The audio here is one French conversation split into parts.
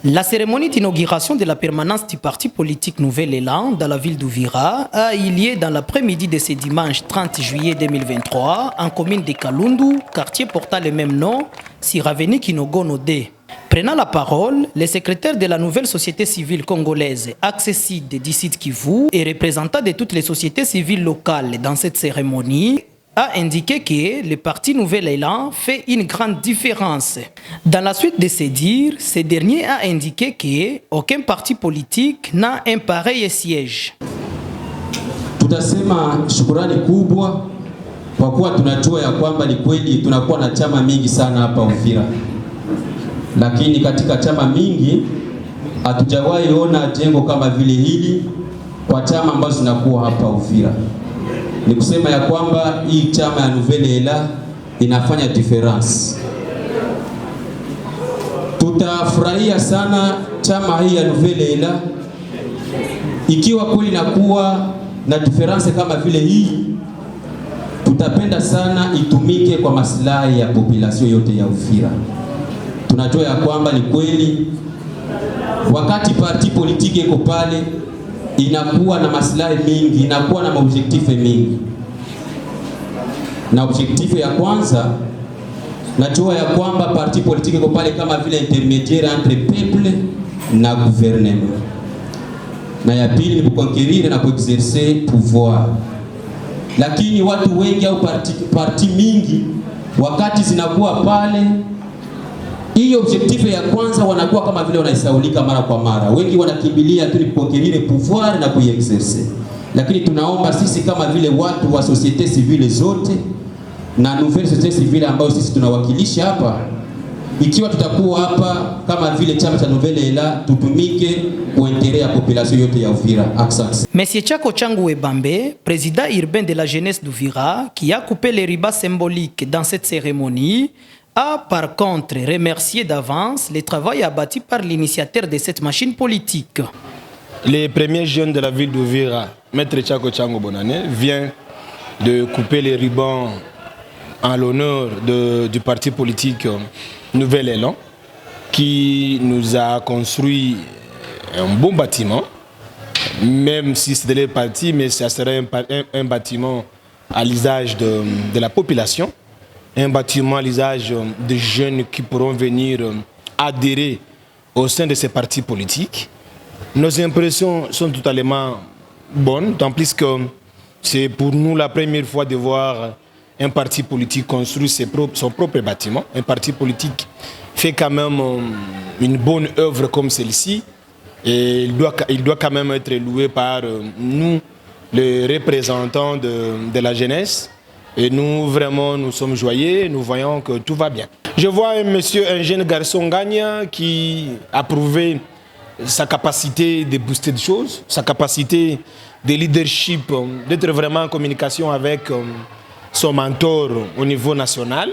La cérémonie d'inauguration de la permanence du parti politique Nouvel Élan dans la ville d'Uvira a eu lieu dans l'après-midi de ce dimanche 30 juillet 2023 en commune de Kalundu, quartier portant le même nom, sur avenue Kinogono D. Prenant la parole, le secrétaire de la nouvelle société civile congolaise Accessid d'Issid Kivu et représentant de toutes les sociétés civiles locales dans cette cérémonie a indiqué que le parti Nouvel Élan fait une grande différence. Dans la suite de ses dires, ce dernier a indiqué qu'aucun parti politique n'a un pareil siège. Tutasema shukrani kubwa kwa kuwa tunajua ya kwamba ni kweli tunakuwa na chama mingi sana hapa Uvira. Lakini katika chama mingi hatujawahi ona jengo kama vile hili kwa chama ambazo zinakuwa hapa Uvira. Ni kusema ya kwamba hii chama ya Nouvel Élan inafanya difference. Tutafurahia sana chama hii ya Nouvel Élan ikiwa kweli inakuwa na difference kama vile hii. Tutapenda sana itumike kwa maslahi ya population yote ya Uvira. Tunajua ya kwamba ni kweli wakati parti politiki iko pale inakuwa na maslahi mingi, inakuwa na maobjektife mingi. Na objektife ya kwanza, najua ya kwamba parti politiki iko pale kama vile intermédiaire entre peuple na gouvernement. Na ya pili ni kuconquérir na kuexercer pouvoir. Lakini watu wengi au parti mingi wakati zinakuwa pale, hii objectif ya kwanza wanakuwa kama vile wanaisaulika mara kwa mara. Wengi wanakimbilia tu ni kuconquérir pouvoir na kuexercer. Lakini tunaomba sisi kama vile watu wa société civile zote na nouvelle société civile ambayo sisi tunawakilisha hapa, ikiwa tutakuwa hapa kama vile chama cha Nouvel Élan, tutumike kwa intérêt ya population yote ya Uvira. Accent. Monsieur Tchako Changu Ebambe, président urbain de la jeunesse d'Uvira, qui a coupé les ribans symboliques dans cette cérémonie, a par contre remercié d'avance le travail abattu par l'initiateur de cette machine politique. Les premiers jeunes de la ville d'Uvira, Maître Tchako Chango Bonane, vient de couper les ribans en l'honneur du parti politique Nouvel Élan, qui nous a construit un bon bâtiment, même si c'était le parti, mais ça serait un bâtiment à l'usage de la population. Un bâtiment à l'usage des jeunes qui pourront venir adhérer au sein de ces partis politiques. Nos impressions sont totalement bonnes, tant plus que c'est pour nous la première fois de voir un parti politique construire son propre bâtiment. Un parti politique fait quand même une bonne œuvre comme celle-ci et il doit quand même être loué par nous, les représentants de la jeunesse. Et nous, vraiment, nous sommes joyeux, nous voyons que tout va bien. Je vois un jeune garçon gagnant qui a prouvé sa capacité de booster des choses, sa capacité de leadership, d'être vraiment en communication avec son mentor au niveau national.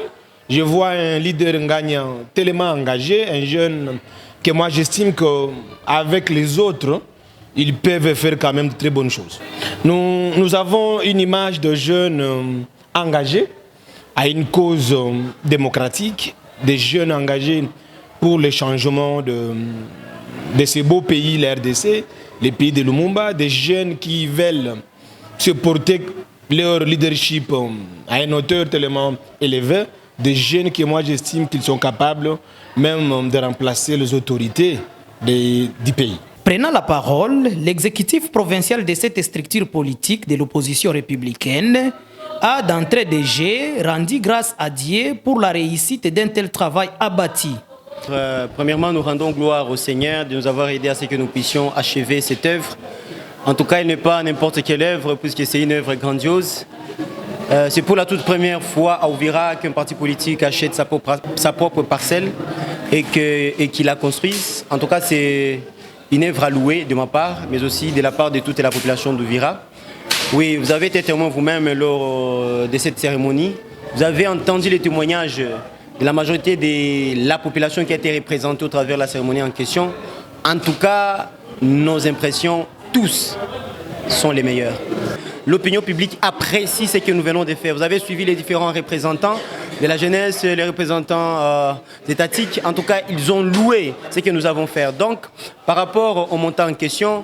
Je vois un leader gagnant tellement engagé, un jeune que moi j'estime qu'avec les autres, ils peuvent faire quand même de très bonnes choses. Nous avons une image de jeunes engagés à une cause démocratique, des jeunes engagés pour le changement de ces beaux pays, la RDC, les pays de Lumumba, des jeunes qui veulent se porter leur leadership à une hauteur tellement élevée, des jeunes que moi j'estime qu'ils sont capables même de remplacer les autorités du pays. Prenant la parole, l'exécutif provincial de cette structure politique de l'opposition républicaine a d'entrée de jeu rendu grâce à Dieu pour la réussite d'un tel travail abattu. Premièrement, nous rendons gloire au Seigneur de nous avoir aidés à ce que nous puissions achever cette œuvre. En tout cas, elle n'est pas n'importe quelle œuvre, puisque c'est une œuvre grandiose. C'est pour la toute première fois à Uvira qu'un parti politique achète sa propre parcelle et qu'il la construise. En tout cas, c'est une œuvre à louer de ma part, mais aussi de la part de toute la population d'Uvira. Oui, vous avez été témoin vous-même lors de cette cérémonie. Vous avez entendu les témoignages de la majorité de la population qui a été représentée au travers de la cérémonie en question. En tout cas, nos impressions, tous, sont les meilleures. l'opinion publique apprécie ce que nous venons de faire. Vous avez suivi les différents représentants de la jeunesse, les représentants étatiques. En tout cas, ils ont loué ce que nous avons fait. Donc, par rapport au montant en question,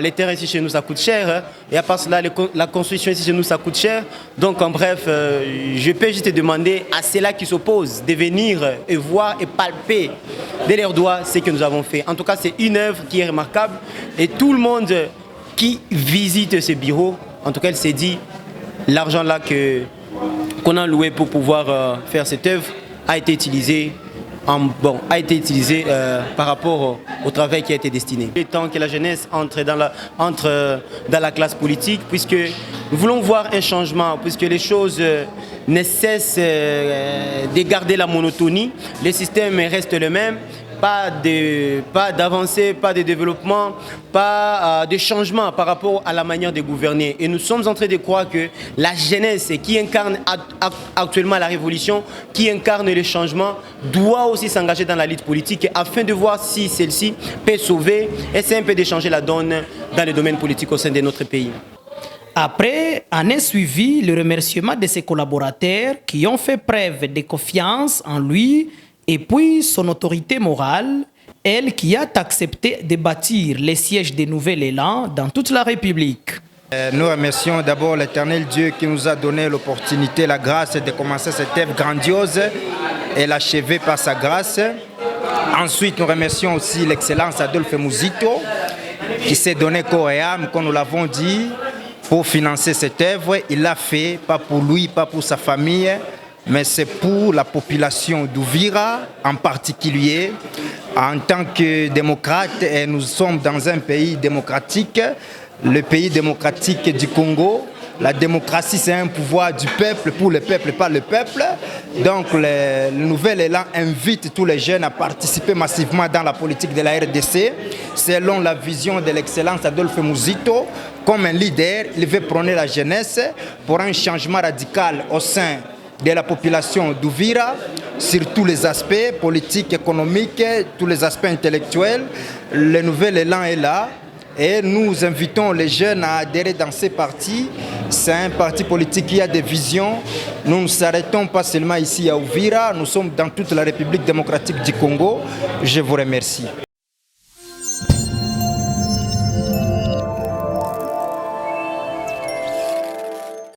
les terrains ici chez nous, ça coûte cher. Hein, et à part cela, la construction ici chez nous, ça coûte cher. Donc, en bref, je peux juste demander à ceux-là qui s'opposent de venir et voir et palper de leurs doigts ce que nous avons fait. En tout cas, c'est une œuvre qui est remarquable. Et tout le monde qui visite ce bureau, en tout cas, il s'est dit, l'argent là qu'on a loué pour pouvoir faire cette œuvre a été utilisé par rapport au travail qui a été destiné. Il est temps que la jeunesse entre dans la classe politique, puisque nous voulons voir un changement, puisque les choses ne cessent de garder la monotonie, le système reste le même. Pas d'avancée, pas de développement, pas de changement par rapport à la manière de gouverner. Et nous sommes en train de croire que la jeunesse qui incarne actuellement la révolution, qui incarne le changement, doit aussi s'engager dans la lutte politique afin de voir si celle-ci peut sauver et c'est un peu de changer la donne dans le domaine politique au sein de notre pays. Après, en est suivi le remerciement de ses collaborateurs qui ont fait preuve de confiance en lui. Et puis son autorité morale, elle qui a accepté de bâtir les sièges de Nouvel Élan dans toute la République. Nous remercions d'abord l'Éternel Dieu qui nous a donné l'opportunité, la grâce de commencer cette œuvre grandiose et l'achever par sa grâce. Ensuite, nous remercions aussi l'excellence Adolphe Muzito qui s'est donné corps et âme, comme nous l'avons dit, pour financer cette œuvre. Il l'a fait, pas pour lui, pas pour sa famille, mais c'est pour la population d'Uvira en particulier. En tant que démocrate, et nous sommes dans un pays démocratique, le pays démocratique du Congo. La démocratie, c'est un pouvoir du peuple, pour le peuple, pas le peuple. Donc, le Nouvel Élan invite tous les jeunes à participer massivement dans la politique de la RDC. Selon la vision de l'excellence Adolphe Muzito, comme un leader, il veut prôner la jeunesse pour un changement radical au sein de la population d'Uvira sur tous les aspects politiques, économiques, tous les aspects intellectuels. Le Nouvel Élan est là et nous invitons les jeunes à adhérer dans ces partis. C'est un parti politique qui a des visions. Nous ne nous arrêtons pas seulement ici à Uvira, nous sommes dans toute la République démocratique du Congo. Je vous remercie.